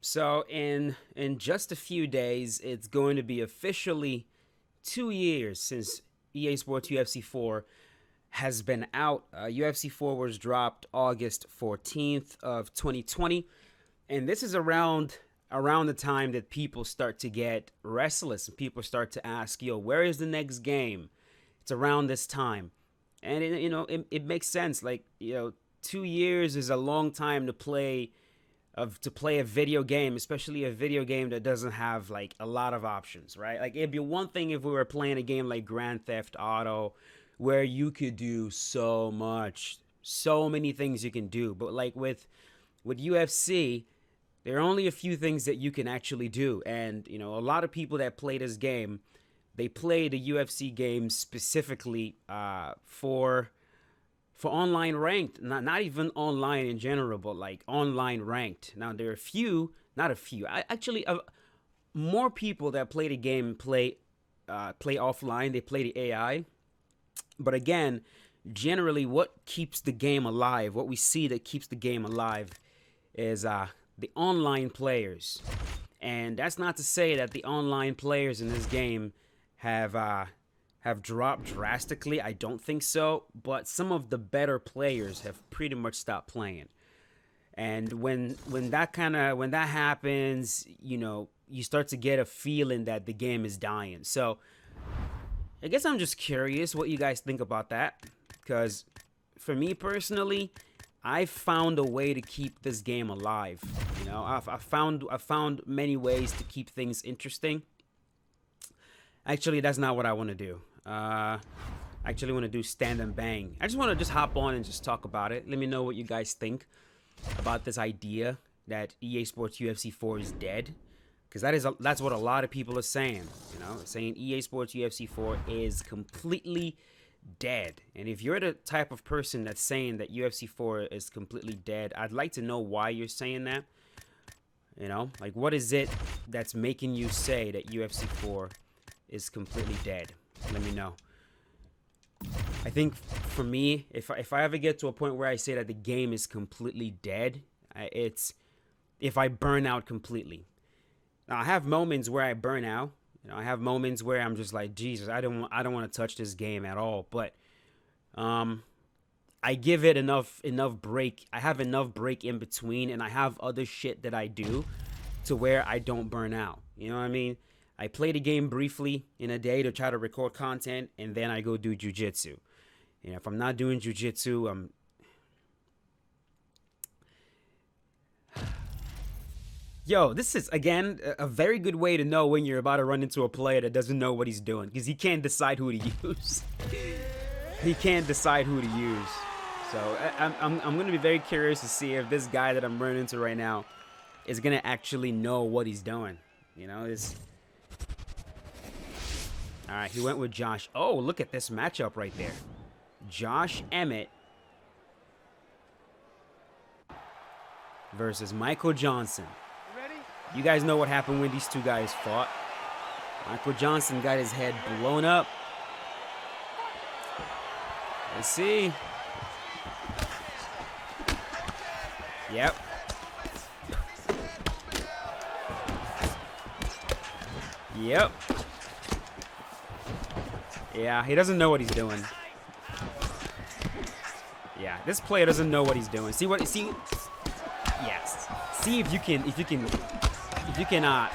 So in just a few days, it's going to be officially 2 years since EA Sports UFC 4 has been out. UFC 4 was dropped August 14th of 2020, and this is around the time that people start to get restless and people start to ask, "Yo, where is the next game?" It's around this time, and it makes sense. Like 2 years is a long time to play a video game, especially a video game that doesn't have like a lot of options, right? Like it'd be one thing if we were playing a game like Grand Theft Auto where you could do so much, so many things you can do. But like with UFC, there are only a few things that you can actually do. And a lot of people that play this game, they play the UFC game specifically for online ranked, not even online in general, but like online ranked. Now there are a few, not a few, more people that play the game play offline. They play the AI, but again, generally, what keeps the game alive, what we see that keeps the game alive, is the online players. And that's not to say that the online players in this game have dropped drastically. I don't think so. But some of the better players have pretty much stopped playing. And when that happens, you start to get a feeling that the game is dying. So I guess I'm just curious what you guys think about that. Because for me personally, I found a way to keep this game alive. I found many ways to keep things interesting. Actually, that's not what I want to do. I actually want to do stand and bang. I just want to just hop on and just talk about it. Let me know what you guys think about this idea that EA Sports UFC 4 is dead. Because that's what a lot of people are saying. Saying EA Sports UFC 4 is completely dead. And if you're the type of person that's saying that UFC 4 is completely dead, I'd like to know why you're saying that. Like what is it that's making you say that UFC 4 is completely dead? Let me know. I think for me, if I ever get to a point where I say that the game is completely dead, it's if I burn out completely. Now, I have moments where I burn out. I have moments where I'm just like, Jesus, I don't want to touch this game at all. But I give it enough break. I have enough break in between, and I have other shit that I do to where I don't burn out. You know what I mean? I play the game briefly in a day to try to record content, and then I go do jujitsu. If I'm not doing jujitsu, Yo, this is, again, a very good way to know when you're about to run into a player that doesn't know what he's doing, because he can't decide who to use. He can't decide who to use. So I'm going to be very curious to see if this guy that I'm running into right now is going to actually know what he's doing. All right, he went with Josh. Oh, look at this matchup right there. Josh Emmett versus Michael Johnson. You guys know what happened when these two guys fought. Michael Johnson got his head blown up. Let's see. Yep. Yep. Yeah, he doesn't know what he's doing. Yeah, this player doesn't know what he's doing. Yes. See if you can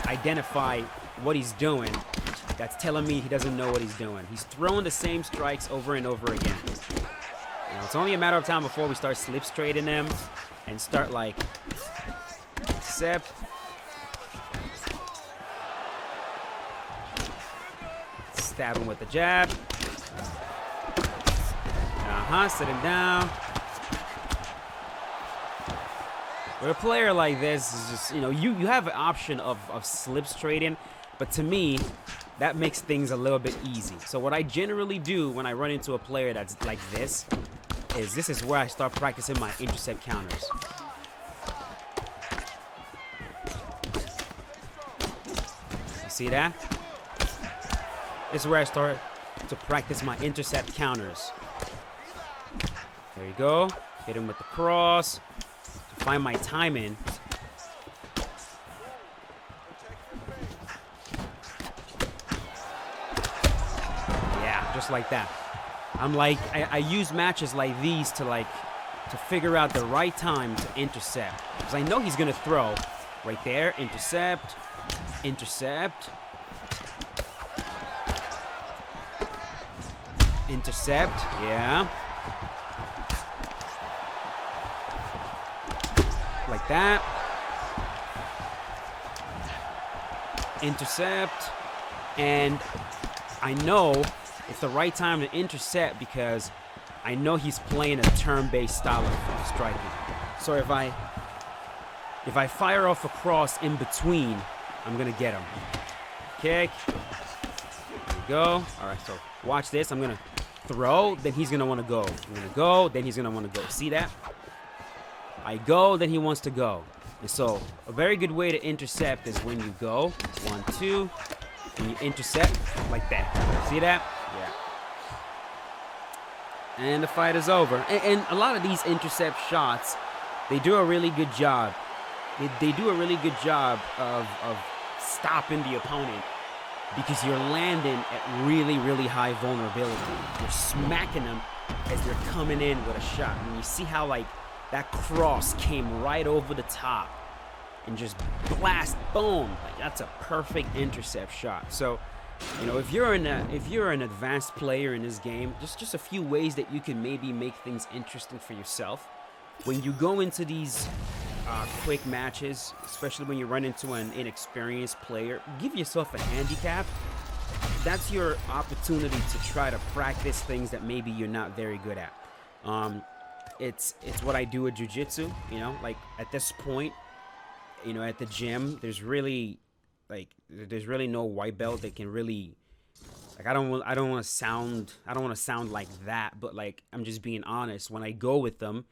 identify what he's doing. That's telling me he doesn't know what he's doing. He's throwing the same strikes over and over again. It's only a matter of time before we start slip trading them and start like accept. Stab him with the jab. Sit him down. With a player like this, is just you have an option of slips trading, but to me, that makes things a little bit easy. So what I generally do when I run into a player that's like this is where I start practicing my intercept counters. You see that? This is where I start to practice my intercept counters. There you go. Hit him with the cross. To find my timing. just like that. I'm like, I use matches like these to figure out the right time to intercept. Because I know he's going to throw. Right there, intercept, intercept, intercept, yeah. Like that. Intercept. And I know it's the right time to intercept because I know he's playing a turn-based style of striking. So if I fire off a cross in between, I'm going to get him. Kick. There we go. All right, so watch this. I'm going to throw, then he's going to want to go. I'm going to go, then he's going to want to go. See that? I go, then he wants to go. And so a very good way to intercept is when you go. 1, 2, and you intercept like that. See that? Yeah. And the fight is over. And a lot of these intercept shots, they do a really good job. They do a really good job of stopping the opponent because you're landing at really, really high vulnerability. You're smacking them as they're coming in with a shot. And you see how, like, that cross came right over the top and just blast, boom. Like, that's a perfect intercept shot. So, you know, if you're an advanced player in this game, just a few ways that you can maybe make things interesting for yourself. When you go into these quick matches, especially when you run into an inexperienced player, give yourself a handicap. That's your opportunity to try to practice things that maybe you're not very good at. It's what I do with jiu-jitsu, you know, like at this point, you know, at the gym, there's really no white belt that can really, like, I don't want to sound like that, but like, I'm just being honest. When I go with them,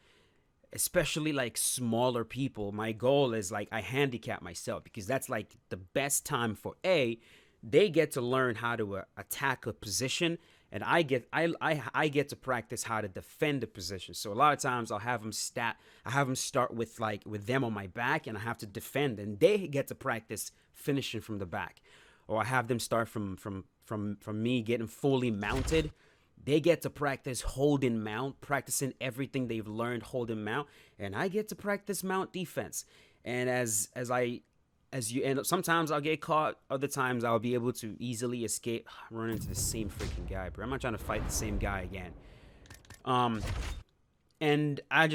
especially like smaller people, my goal is like I handicap myself because that's like the best time for they get to learn how to attack a position, and I get to practice how to defend the position. So a lot of times I'll have them start with them on my back, and I have to defend, and they get to practice finishing from the back, or I have them start from me getting fully mounted. They get to practice holding mount, practicing everything they've learned holding mount, and I get to practice mount defense. And as you end up, sometimes I'll get caught, other times I'll be able to easily escape. Run into the same freaking guy, bro. I'm not trying to fight the same guy again. And I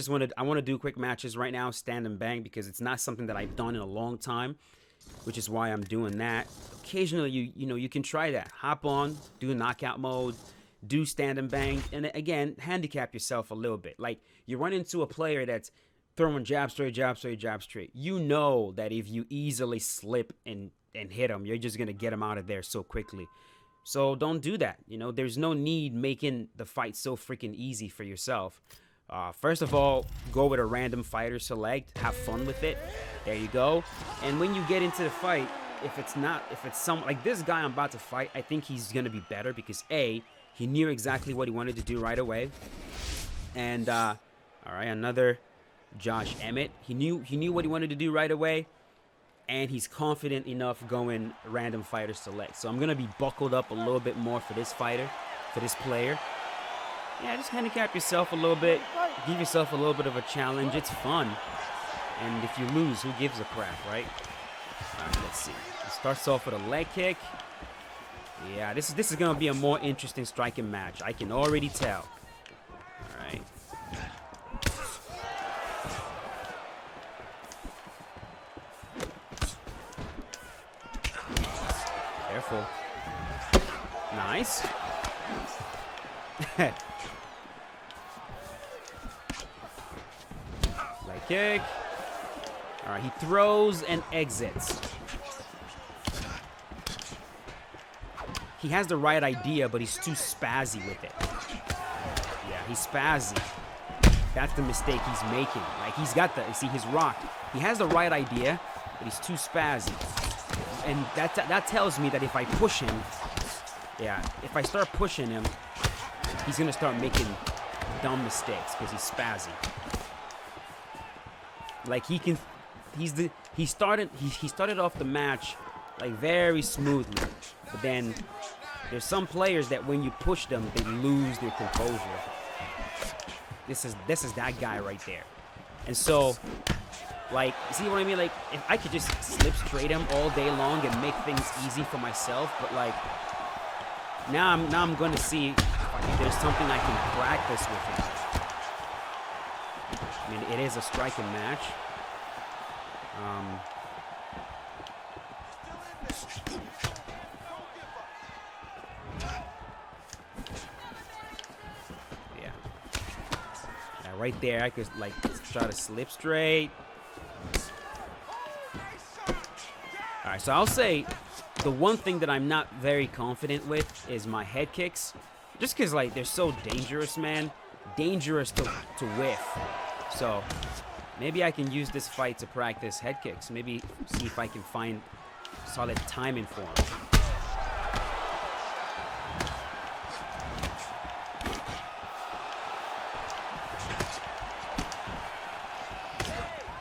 want to do quick matches right now, stand and bang, because it's not something that I've done in a long time, which is why I'm doing that. Occasionally, you can try that. Hop on, do knockout mode, do stand and bang, and again, handicap yourself a little bit. Like, you run into a player that's throwing jab straight, jab straight, jab straight. You know that if you easily slip and hit him, you're just going to get him out of there so quickly. So don't do that. You know, there's no need making the fight so freaking easy for yourself. First of all, go with a random fighter select. Have fun with it. There you go. And when you get into the fight, if it's some like this guy I'm about to fight, I think he's going to be better because he knew exactly what he wanted to do right away. And all right, another Josh Emmett. He knew what he wanted to do right away, and he's confident enough going random fighter select. So I'm gonna be buckled up a little bit more for this fighter, for this player. Yeah, just handicap yourself a little bit. Give yourself a little bit of a challenge. It's fun. And if you lose, who gives a crap, right? All right, let's see. It starts off with a leg kick. Yeah, this is going to be a more interesting striking match. I can already tell. All right. Careful. Nice. Leg kick. All right, he throws and exits. He has the right idea, but he's too spazzy with it. Yeah, he's spazzy. That's the mistake he's making. Like, he's got you see, his rock. He has the right idea, but he's too spazzy. And that tells me that if I push him, if I start pushing him, he's gonna start making dumb mistakes because he's spazzy. Like, he started off the match like very smoothly, but then There's some players that when you push them, they lose their composure. This is that guy right there. And so, like, see what I mean? Like, if I could just slip straight him all day long and make things easy for myself, but like, now I'm going to see if there's something I can practice with him. I mean, it is a striking match. Yeah. Right there, I could like try to slip straight. All right, so I'll say the one thing that I'm not very confident with is my head kicks. Just because, like, they're so dangerous, man. Dangerous to whiff. So, maybe I can use this fight to practice head kicks. Maybe see if I can find solid timing for them.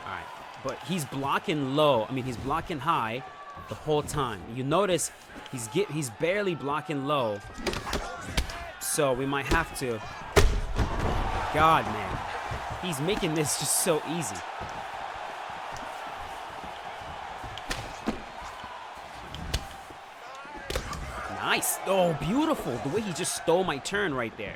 Alright, but he's blocking low. I mean, he's blocking high the whole time. You notice he's barely blocking low. So we might have to... God, man. He's making this just so easy. Nice. Oh, beautiful. The way he just stole my turn right there.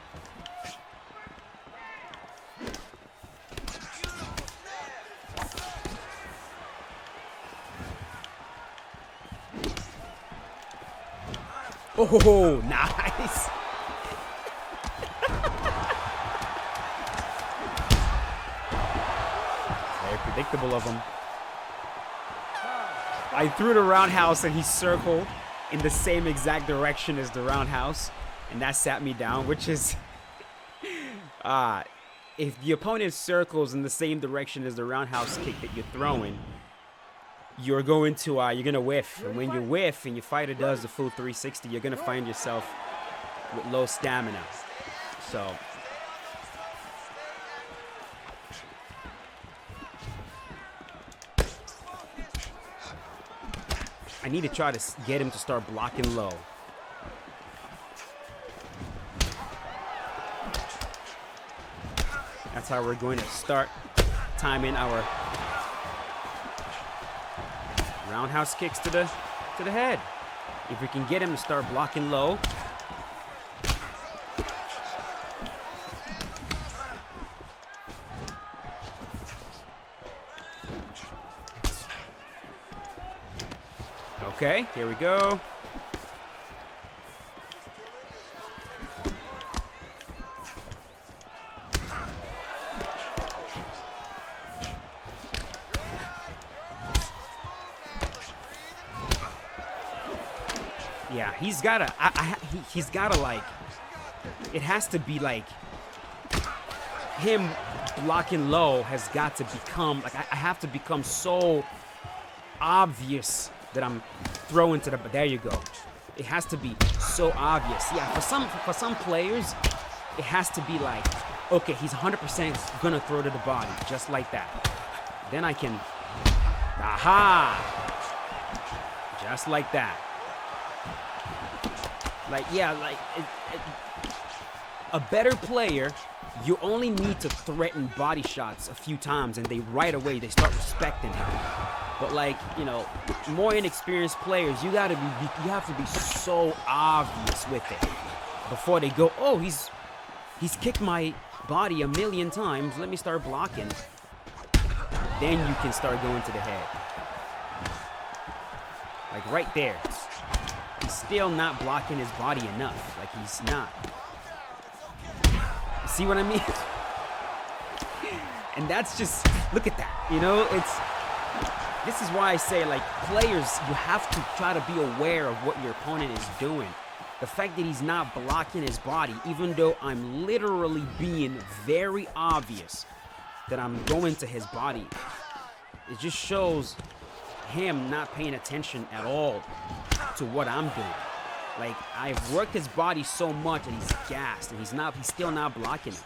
Oh, nice. Very predictable of him. I threw the roundhouse and he circled in the same exact direction as the roundhouse, and that sat me down, which is if the opponent circles in the same direction as the roundhouse kick that you're throwing, you're going to whiff. And when you whiff and your fighter does the full 360, you're gonna find yourself with low stamina. So I need to try to get him to start blocking low. That's how we're going to start timing our roundhouse kicks to the head. If we can get him to start blocking low. Okay, here we go. Yeah, he's gotta, he's gotta, like, it has to be like, him blocking low has got to become, like, I have to become so obvious that I'm throwing to the, but there you go. It has to be so obvious. Yeah, for some players, it has to be like, okay, he's 100% gonna throw to the body, just like that. Then I can, aha! Just like that. Like, yeah, like, a better player, you only need to threaten body shots a few times and they right away, they start respecting him. But like, you know, more inexperienced players, you have to be so obvious with it before they go, oh, he's kicked my body a million times, let me start blocking. Then you can start going to the head. Like right there. He's still not blocking his body enough. Like, he's not. You see what I mean? And that's just, look at that. You know, this is why I say, like, players, you have to try to be aware of what your opponent is doing. The fact that he's not blocking his body, even though I'm literally being very obvious that I'm going to his body, it just shows him not paying attention at all to what I'm doing. Like, I've worked his body so much and he's gassed and he's still not blocking it.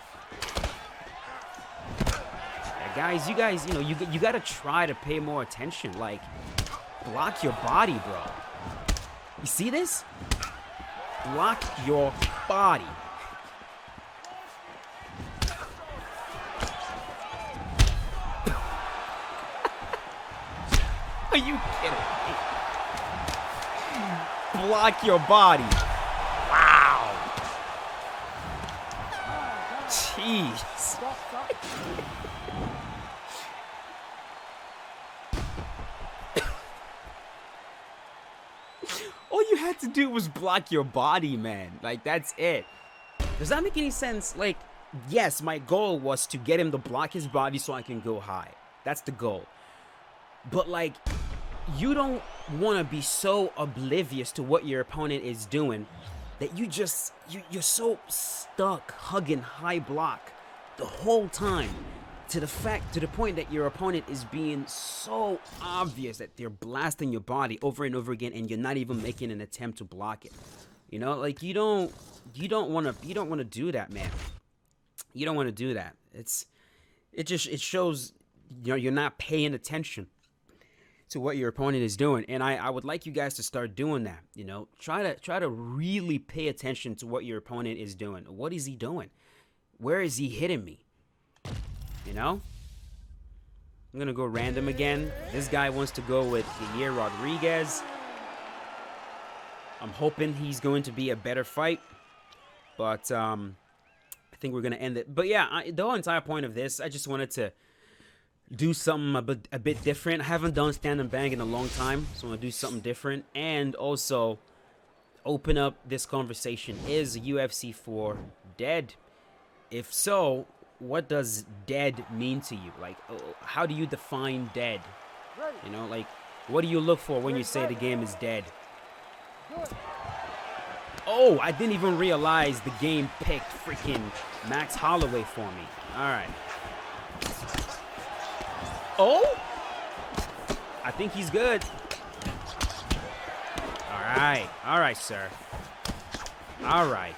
Yeah, guys, you know, you gotta try to pay more attention. Like, block your body, bro. You see this? block your body. Are you kidding me? Block your body. Wow. Jeez. All you had to do was block your body, man. Like, that's it. Does that make any sense? Like, yes, my goal was to get him to block his body so I can go high. That's the goal. But, like, you don't want to be so oblivious to what your opponent is doing that you're so stuck hugging high block the whole time to the point that your opponent is being so obvious that they're blasting your body over and over again, and you're not even making an attempt to block it. You know, like you don't want to do that, man. You don't want to do that. It shows, you know, you're not paying attention to what your opponent is doing. And I would like you guys to start doing that. You know, try to really pay attention to what your opponent is doing. What is he doing? Where is he hitting me? You know? I'm gonna go random again. This guy wants to go with Yair Rodriguez. I'm hoping he's going to be a better fight. But I think we're gonna end it. But yeah, the whole entire point of this, I just wanted to do something a bit different. I haven't done stand and bang in a long time, so I'm gonna do something different, and also open up this conversation. Is UFC 4 dead? If so, what does dead mean to you? Like, how do you define dead? You know, like, what do you look for when you say the game is dead? Oh, I didn't even realize the game picked freaking Max Holloway for me. All right. Oh, I think he's good. All right, sir. All right.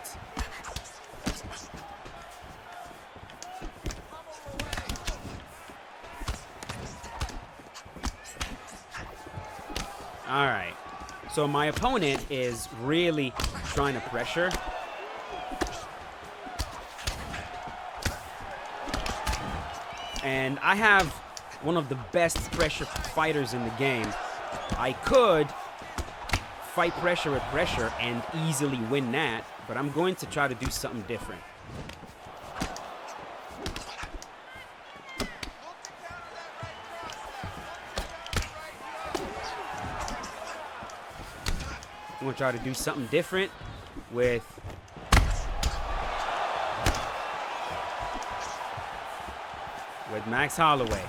All right. So my opponent is really trying to pressure. And I have one of the best pressure fighters in the game. I could fight pressure with pressure and easily win that, but I'm going to try to do something different. I'm going to try to do something different with Max Holloway.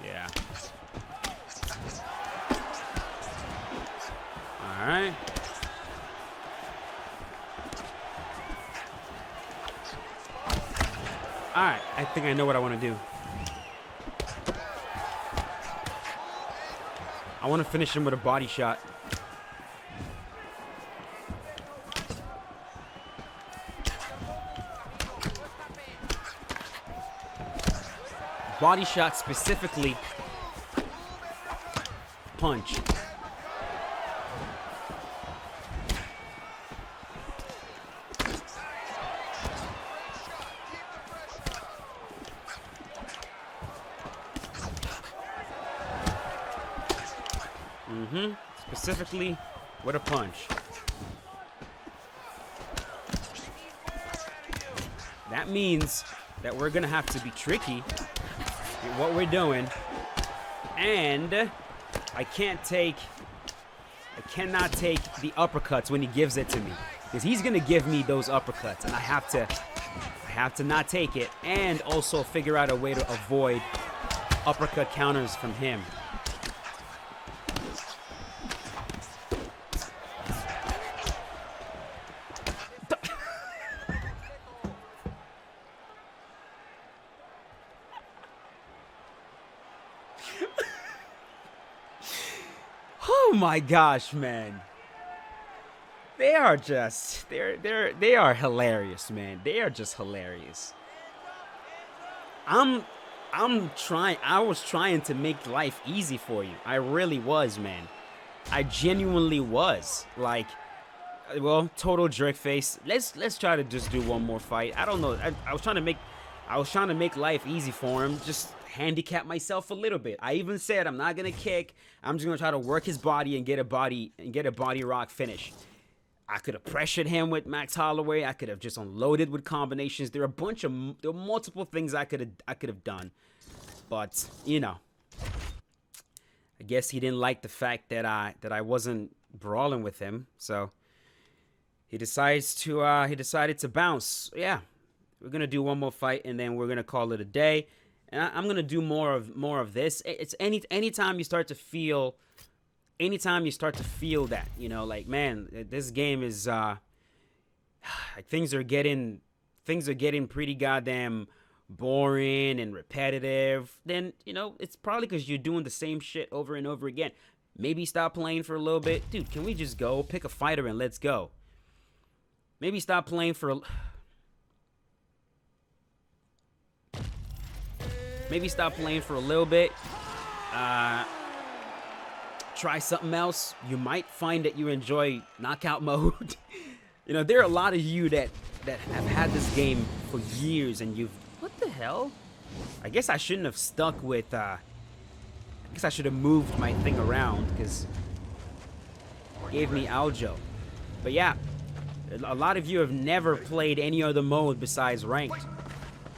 Yeah. All right. All right, I think I know what I want to do. I want to finish him with a body shot. Body shot specifically. Punch. Specifically with a punch. That means that we're gonna have to be tricky in what we're doing, and I cannot take the uppercuts when he gives it to me, because he's gonna give me those uppercuts, and I have to not take it, and also figure out a way to avoid uppercut counters from him. Oh my gosh, man. They are just they are hilarious, man. They are just hilarious. I'm trying. I was trying to make life easy for you. I really was, man. I genuinely was. Like, well, total jerk face. Let's try to just do one more fight. I don't know. I was trying to make life easy for him. Just handicap myself a little bit. I even said I'm not gonna kick. I'm just gonna try to work his body and get a body rock finish. I could have pressured him with Max Holloway. I could have just unloaded with combinations. There are multiple things I could have done, but you know, I guess he didn't like the fact that I wasn't brawling with him, so he decided to bounce. Yeah, we're gonna do one more fight and then we're gonna call it a day. And I'm gonna do more of this. It's anytime you start to feel that, you know, like, man, this game is like things are getting pretty goddamn boring and repetitive, then, you know, it's probably because you're doing the same shit over and over again. Maybe stop playing for a little bit. Dude, can we just go pick a fighter and let's go? Maybe stop playing for a little bit. Try something else. You might find that you enjoy knockout mode. You know, there are a lot of you that have had this game for years and you've... What the hell? I guess I shouldn't have stuck with... I guess I should have moved my thing around because it gave me Aljo. But yeah, a lot of you have never played any other mode besides ranked.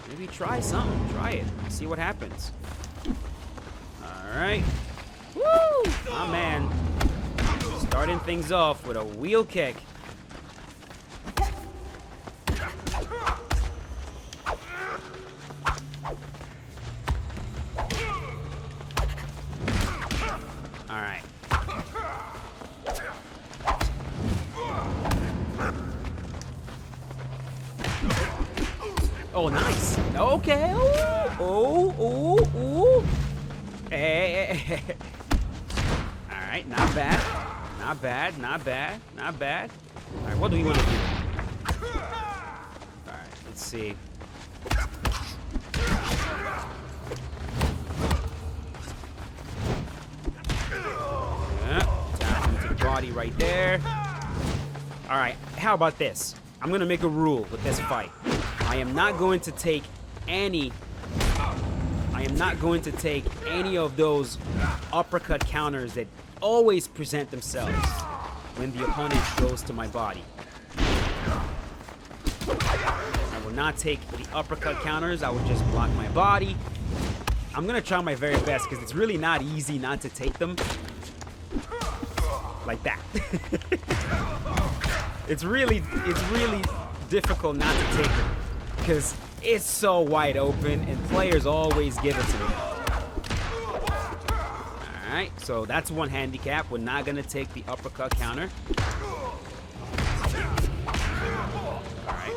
Maybe try something. Try it. See what happens. Alright. Woo! My man. Starting things off with a wheel kick. Alright. Oh, nice. Okay. Ooh. Hey. Alright, not bad. Not bad. Alright, what do we want to do? Alright, let's see. Down into the body right there. Alright, how about this? I'm gonna make a rule with this fight. I am not going to take any of those uppercut counters that always present themselves when the opponent goes to my body. I will not take the uppercut counters. I will just block my body. I'm gonna try my very best because it's really not easy not to take them like that. It's really difficult not to take them because it's so wide open and players always give it to me. Alright, so that's one handicap. We're not gonna take the uppercut counter. Alright.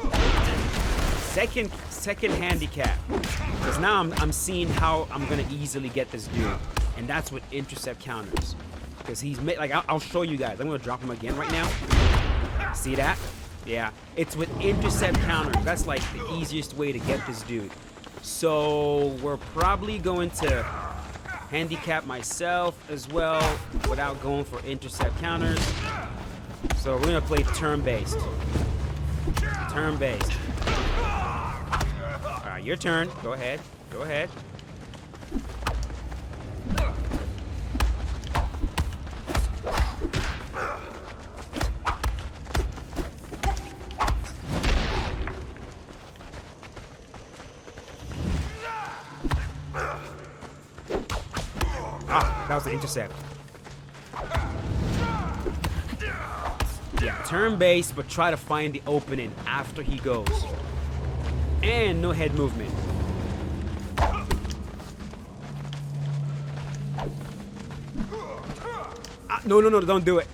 Second handicap. Because now I'm seeing how I'm gonna easily get this dude. And that's with intercept counters. Because he's made, like, I'll show you guys. I'm gonna drop him again right now. See that? Yeah, it's with intercept counters. That's like the easiest way to get this dude. So we're probably going to handicap myself as well without going for intercept counters. So we're gonna play turn-based. Turn-based. All right, your turn. Go ahead. That was the intercept. Yeah, turn-based, but try to find the opening after he goes. And no head movement. No, don't do it.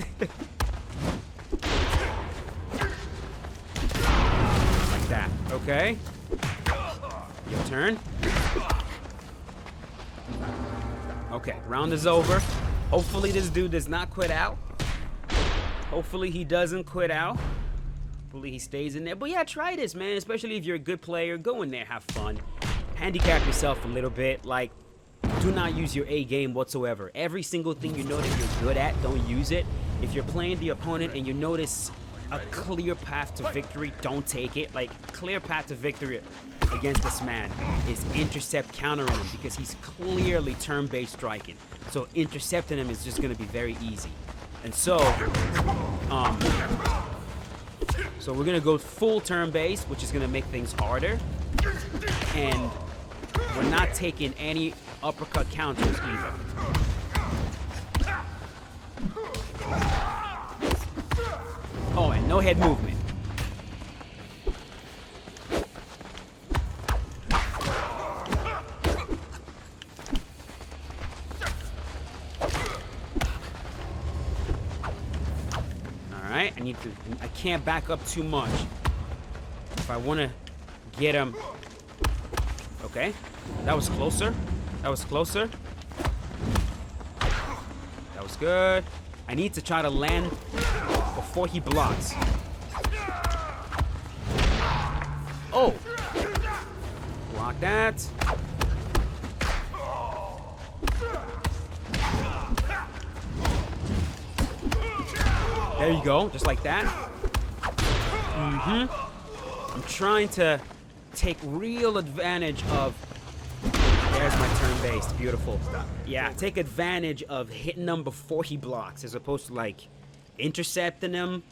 Like that, okay? Your turn. Okay, round is over. Hopefully this dude does not quit out. Hopefully he doesn't quit out. Hopefully he stays in there. But yeah, try this, man. Especially if you're a good player. Go in there, have fun. Handicap yourself a little bit. Like, do not use your A game whatsoever. Every single thing you know that you're good at, don't use it. If you're playing the opponent and you notice a clear path to victory, don't take it. Like, clear path to victory against this man is intercept countering him because he's clearly turn-based striking. So intercepting him is just going to be very easy. And so we're going to go full turn-based, which is going to make things harder. And we're not taking any uppercut counters either. Oh, and no head movement. Alright, I can't back up too much. If I want to get him. Okay, that was closer. That was closer. That was good. I need to try to land before he blocks. Oh! Block that. There you go, just like that. I'm trying to take real advantage of... There's my turn-based. Beautiful. Yeah, take advantage of hitting him before he blocks, as opposed to, like, intercepting him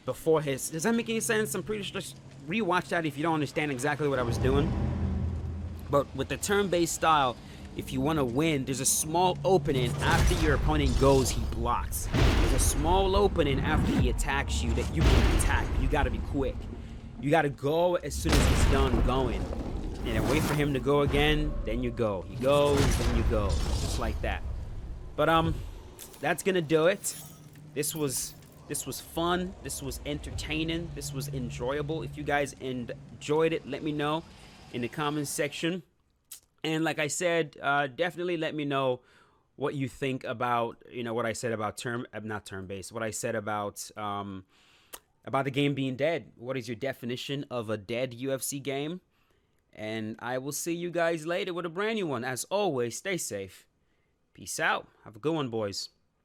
before his... Does that make any sense? I'm pretty sure... Just rewatch that if you don't understand exactly what I was doing. But with the turn-based style, if you want to win, there's a small opening after your opponent goes, he blocks. There's a small opening after he attacks you that you can attack. You got to be quick. You got to go as soon as he's done going. And then wait for him to go again, then you go. He goes, then you go. Just like that. But that's gonna do it. This was fun. This was entertaining. This was enjoyable. If you guys enjoyed it, let me know in the comments section. And like I said, definitely let me know what you think about, what I said about not turn-based, what I said about the game being dead. What is your definition of a dead UFC game? And I will see you guys later with a brand new one. As always, stay safe. Peace out. Have a good one, boys.